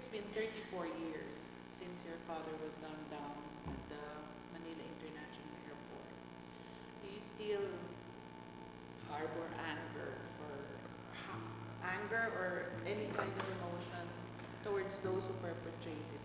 it's been 34 years since your father was gunned down at the Manila International Airport. Do you still harbor anger or any kind of emotion towards those who perpetrated it?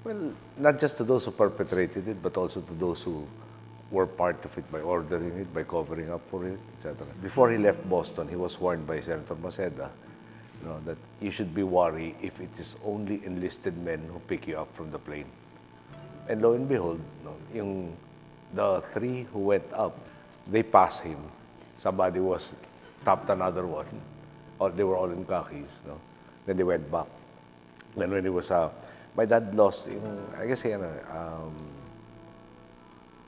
Well, not just to those who perpetrated it, but also to those who were part of it by ordering it, by covering up for it, etc. Before he left Boston, he was warned by Senator Maceda, that you should be worried if it is only enlisted men who pick you up from the plane. And lo and behold, the three who went up, they passed him. Somebody was tapped another one. Or they were all in khakis. Then they went back. Then when he was my dad lost, I guess,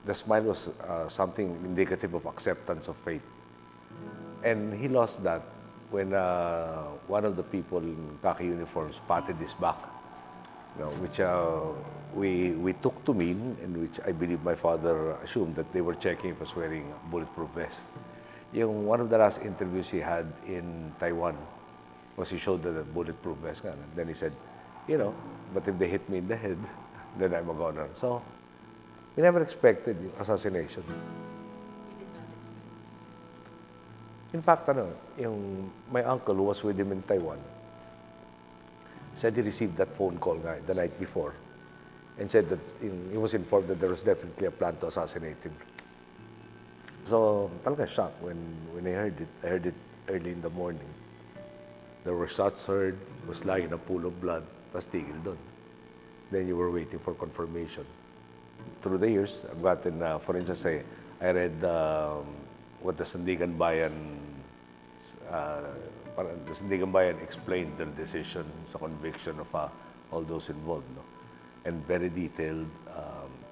the smile was something indicative of acceptance of fate. And he lost that when one of the people in khaki uniforms patted his back, which we took to mean, and which I believe my father assumed that they were checking if he was wearing a bulletproof vest. One of the last interviews he had in Taiwan was he showed the bulletproof vest. And then he said, but if they hit me in the head, then I'm a goner. So, we never expected assassination. We did not expect. In fact, my uncle who was with him in Taiwan said he received that phone call the night before and said that he was informed that there was definitely a plan to assassinate him. So, talaga shocked when I heard it. I heard it early in the morning. There were shots heard, was lying in a pool of blood, tas tigil doon. Then you were waiting for confirmation. Through the years, I've gotten, for instance, I read what the Sandigan Bayan explained their decision sa conviction of all those involved. And very detailed.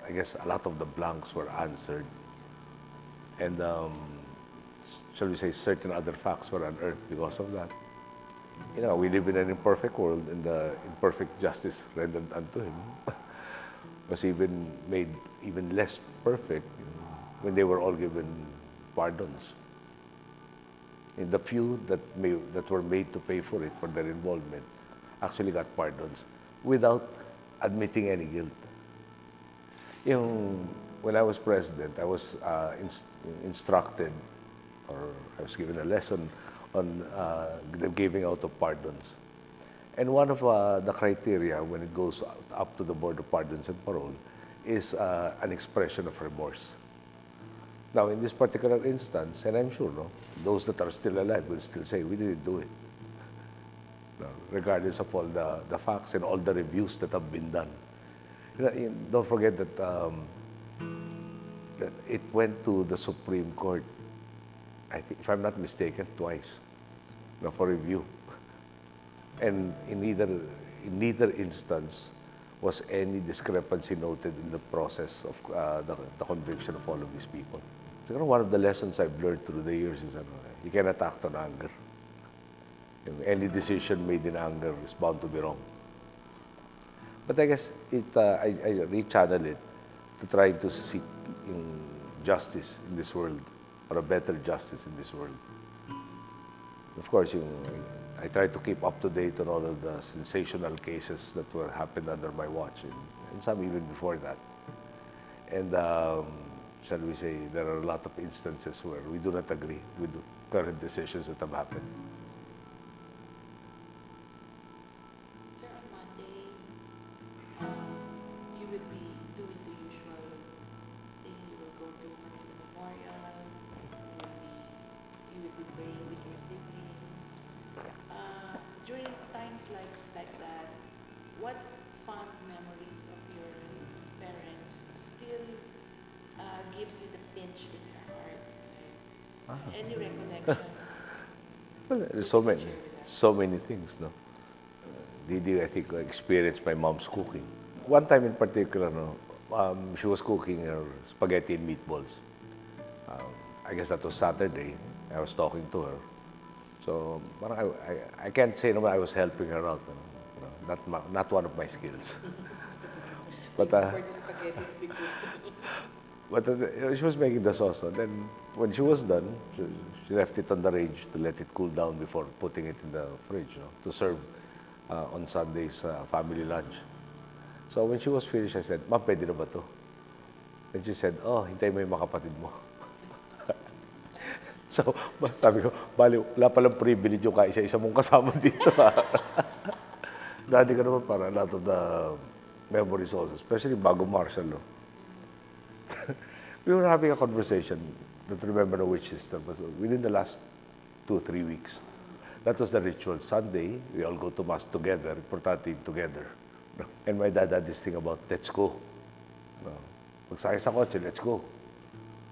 I guess a lot of the blanks were answered. And, shall we say, certain other facts were unearthed because of that. We live in an imperfect world, and the imperfect justice rendered unto him was even made even less perfect when they were all given pardons. And the few that were made to pay for it, for their involvement, actually got pardons without admitting any guilt. When I was president, I was instructed, or I was given a lesson on the giving out of pardons. And one of the criteria when it goes up to the Board of Pardons and Parole is an expression of remorse. Now, in this particular instance, and I'm sure those that are still alive will still say, we didn't do it. Regardless of all the facts and all the reviews that have been done. Don't forget that it went to the Supreme Court, I think, if I'm not mistaken, twice for review. And in neither instance was any discrepancy noted in the process of the conviction of all of these people. So, one of the lessons I've learned through the years is you cannot act on anger. Any decision made in anger is bound to be wrong. But I guess I rechannel it to try to seek justice in this world, or a better justice in this world. Of course, I try to keep up to date on all of the sensational cases that were happened under my watch, and some even before that. And shall we say, there are a lot of instances where we do not agree with the current decisions that have happened. Sir, on Monday, you will be doing the usual thing. You will go to Manila Memorial. You will be praying with your siblings. During times like that, what fond memories of your parents still gives you the pinch in your heart? Any recollection? Well, there's so many things, Didi, I think, experienced my mom's cooking. One time in particular, she was cooking her spaghetti and meatballs. I guess that was Saturday. I was talking to her. So I can't say I was helping her out. Not one of my skills. But she was making the sauce. Then when she was done, she left it on the range to let it cool down before putting it in the fridge to serve on Sundays family lunch. So when she was finished, I said, "Ma'am, pwede na ba to?" And she said, "Oh, hintay mo yung mga kapatid mo." So, sabi ko, bali, wala palang privilege yung kaisa-isa mong kasama dito. Dati ka naman para a lot of the memories also, especially bago martial law. We were having a conversation, don't remember which is, that was within the last 2-3 weeks. That was the ritual. Sunday, we all go to mass together, importante together. And my dad had this thing about, let's go. Magsakay sa kotse, let's go.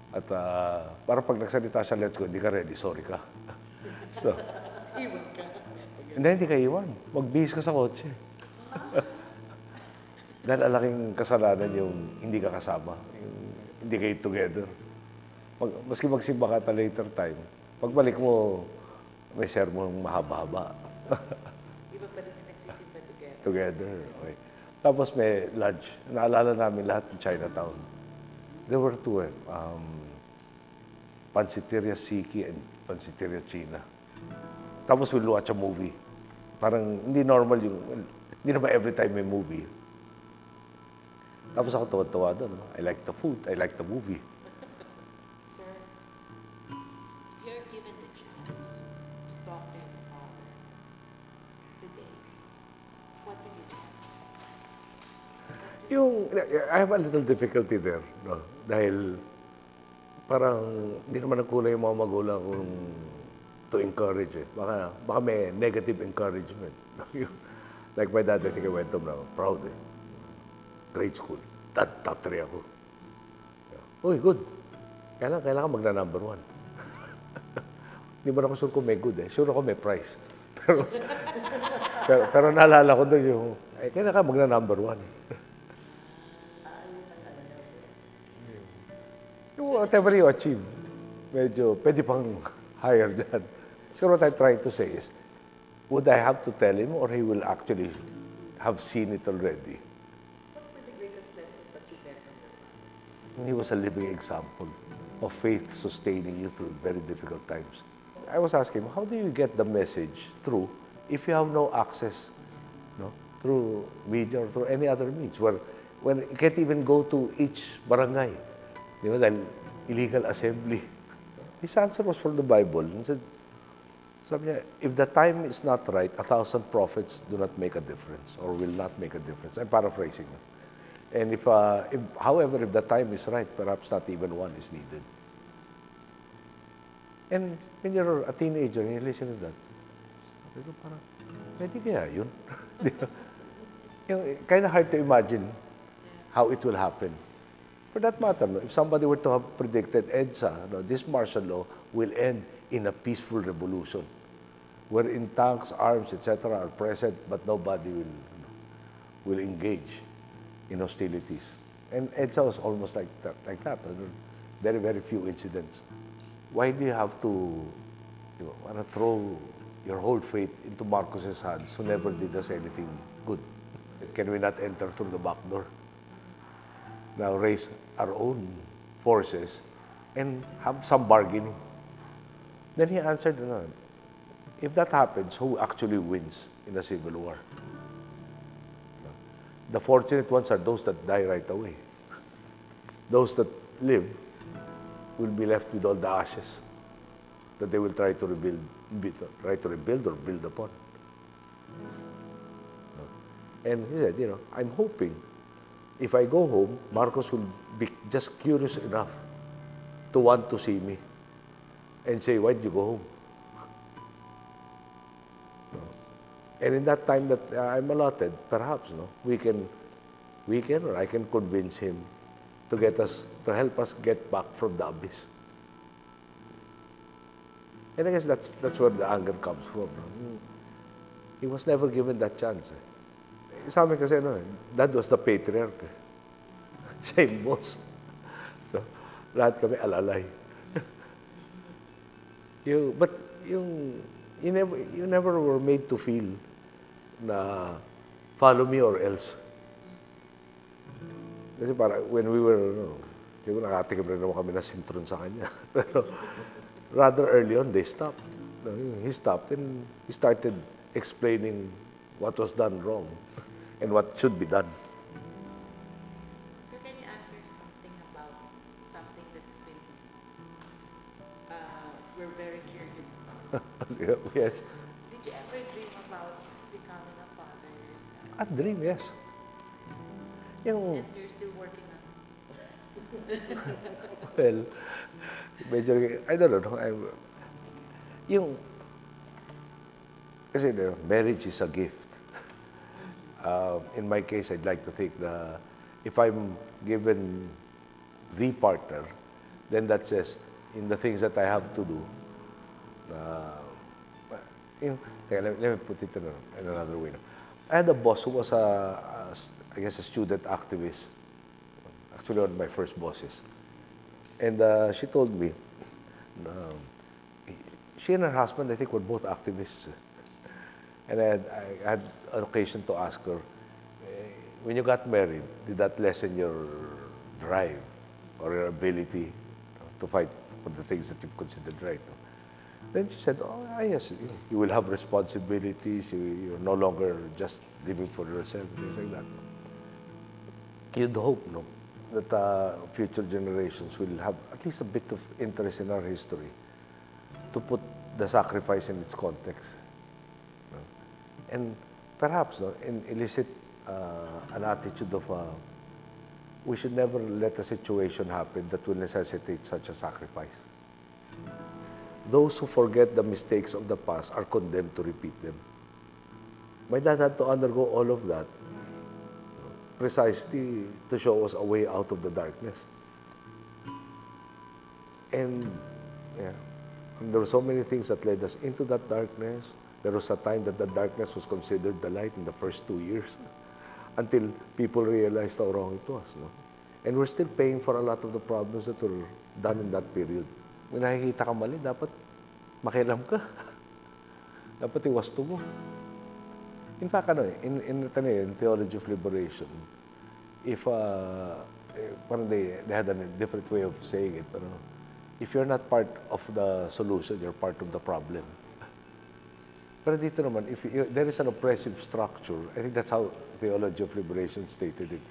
At para pag nagsalita siya, let's go, hindi ka ready, sorry ka. So, Iwan ka. hindi ka iwan. Magbihis ka sa kotse. Dahil alaking kasalanan yung hindi ka kasama. Yung hindi kayo together. Maski magsimba ka at a later time, pagbalik mo, may sermon mahaba-haba. Iba pa rin yung nagsisimba together. Together, okay. Tapos may lunch. Naalala namin lahat ng Chinatown. There were two, Pansiteria Siki and Pansiteria China. Tapos we'll watch a movie. Parang hindi normal yung, hindi naman every time may movie. Tapos ako tawa-tawa doon. I like the food, I like the movie. Sir, you're given the chance to talk to your father today. What do you do? I have a little difficulty there, no? Dahil parang hindi naman nagkulay yung mga magulang kung to encourage eh. Baka may negative encouragement. Like my dad, I think I went home now, proud eh. Grade school. Dad, top 3 ako. Uy, good. Kailangan magna-number 1. Hindi mo na ako sure kung may good eh. Sure ako may prize. Pero naalala ko doon yung, kailangan magna-number 1. Whatever you achieve, medyo pwede pang higher than. So what I'm trying to say is, would I have to tell him or he will actually have seen it already? What were the greatest lessons that you learned from your father? He was a living example of faith sustaining you through very difficult times. I was asking him, how do you get the message through if you have no access, no, through media or through any other means, where when you can't even go to each barangay, di ba, dahil illegal assembly. His answer was from the Bible. He said, sabi niya, if the time is not right, 1,000 prophets do not make a difference or will not make a difference. I'm paraphrasing it. And however, if the time is right, perhaps not even one is needed. And when you're a teenager and you listen to that, sabi ko parang, pwede kaya yun? Kind of hard to imagine how it will happen. For that matter, no, if somebody were to have predicted EDSA, no, this martial law will end in a peaceful revolution, wherein tanks, arms, etc. are present, but nobody will engage in hostilities. And EDSA was almost like that. Very, very few incidents. Why do you have to want to throw your whole fate into Marcos's hands, who never did us anything good? Can we not enter through the back door? Now raise our own forces and have some bargaining. Then he answered, no, if that happens, who actually wins in a civil war? The fortunate ones are those that die right away. Those that live will be left with all the ashes that they will try to rebuild or build upon. And he said, I'm hoping if I go home, Marcos will be just curious enough to want to see me and say, why did you go home? And in that time that I'm allotted, perhaps, we can, or I can convince him to help us get back from the abyss. And I guess that's where the anger comes from. He was never given that chance. Sa amin kasi, Dad was the patriarch. Siya yung boss. So, lahat kami alalay. But you never were made to feel na follow me or else. Kasi when we were, siguro nakatikim rin naman kami na sintron sa kanya. Pero rather early on, they stopped. He stopped and he started explaining what was done wrong and what should be done. So can you answer something about something that's been, we're very curious about? Yes. Did you ever dream about becoming a father yourself? A dream, yes. Yung, And you're still working on well, medyo, I don't know, yung, kasi marriage is a gift. In my case, I'd like to think that if I'm given the partner, then that says, in the things that I have to do, let me put it in another way. I had a boss who was I guess, a student activist. Actually, one of my first bosses. And she told me, she and her husband, I think, were both activists. And I had an occasion to ask her, when you got married, did that lessen your drive or your ability to fight for the things that you've considered right? Then she said, oh, yes, you will have responsibilities, you're no longer just living for yourself, things like that. You'd hope, no, that future generations will have at least a bit of interest in our history to put the sacrifice in its context. No? And perhaps elicit an attitude of we should never let a situation happen that will necessitate such a sacrifice. Those who forget the mistakes of the past are condemned to repeat them. My dad had to undergo all of that precisely to show us a way out of the darkness. And yeah, there were so many things that led us into that darkness. There was a time that the darkness was considered the light in the first 2 years until people realized how wrong it was. No? And we're still paying for a lot of the problems that were done in that period. When nakikita ka mali, dapat makialam ka. Dapat iwasto mo. In fact, in theology of liberation, if they had a different way of saying it, but if you're not part of the solution, you're part of the problem. Pero dito naman, if there is an oppressive structure, I think that's how theology of liberation stated it.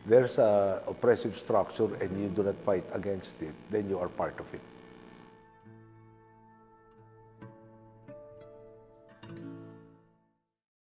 There's an oppressive structure and you do not fight against it, then you are part of it.